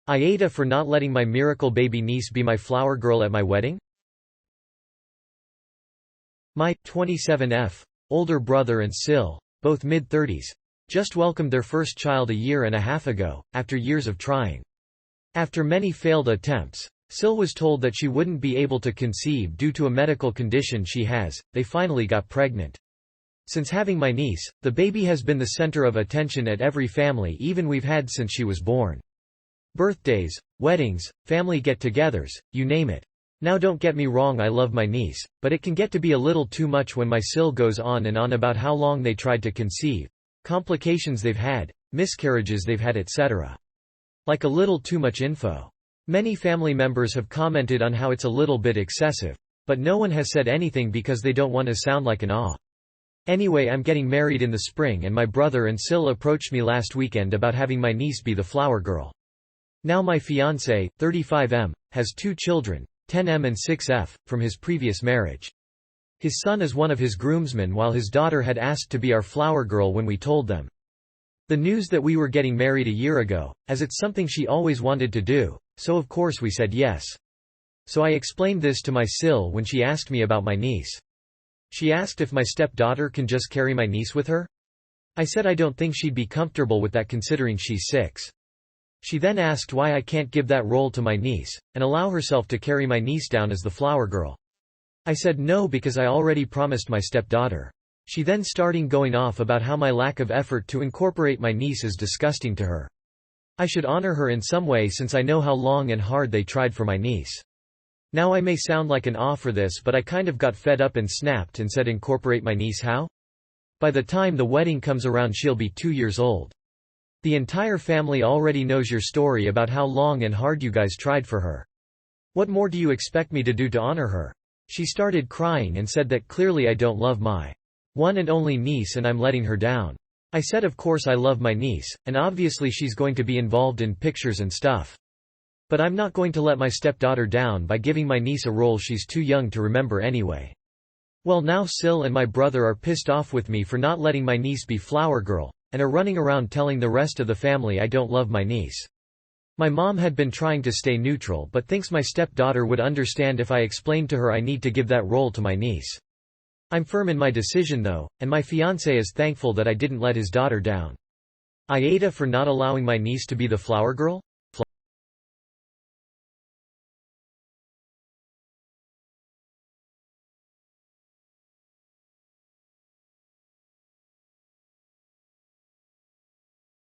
AITA for not letting my miracle baby niece be my flower girl at my wedding? My 27F older brother and Sil, both mid-30s, just welcomed their first child a year and a half ago, after years of trying. After many failed attempts, Sil was told that she wouldn't be able to conceive due to a medical condition she has. They finally got pregnant. Since having my niece, the baby has been the center of attention at every family even we've had since she was born. Birthdays, weddings, family get-togethers, you name it. Now don't get me wrong, I love my niece, but it can get to be a little too much when my Sil goes on and on about how long they tried to conceive, complications they've had, miscarriages they've had, etc. Like a little too much info. Many family members have commented on how it's a little bit excessive, but no one has said anything because they don't want to sound like an awe. Anyway, I'm getting married in the spring and my brother and Sil approached me last weekend about having my niece be the flower girl. Now my fiancé, 35M, has 2 children, 10M and 6F, from his previous marriage. His son is one of his groomsmen while his daughter had asked to be our flower girl when we told them the news that we were getting married a year ago, as it's something she always wanted to do, so of course we said yes. So I explained this to my Sil when she asked me about my niece. She asked if my stepdaughter can just carry my niece with her? I said I don't think she'd be comfortable with that considering she's 6. She then asked why I can't give that role to my niece, and allow herself to carry my niece down as the flower girl. I said no because I already promised my stepdaughter. She then started going off about how my lack of effort to incorporate my niece is disgusting to her. I should honor her in some way since I know how long and hard they tried for my niece. Now I may sound like an awe for this, but I kind of got fed up and snapped and said, incorporate my niece how? By the time the wedding comes around she'll be 2 years old. The entire family already knows your story about how long and hard you guys tried for her. What more do you expect me to do to honor her? She started crying and said that clearly I don't love my one and only niece and I'm letting her down. I said of course I love my niece, and obviously she's going to be involved in pictures and stuff. But I'm not going to let my stepdaughter down by giving my niece a role she's too young to remember anyway. Well, now Sil and my brother are pissed off with me for not letting my niece be flower girl, and are running around telling the rest of the family I don't love my niece. My mom had been trying to stay neutral but thinks my stepdaughter would understand if I explained to her I need to give that role to my niece. I'm firm in my decision though, and my fiancé is thankful that I didn't let his daughter down. AITA for not allowing my niece to be the flower girl?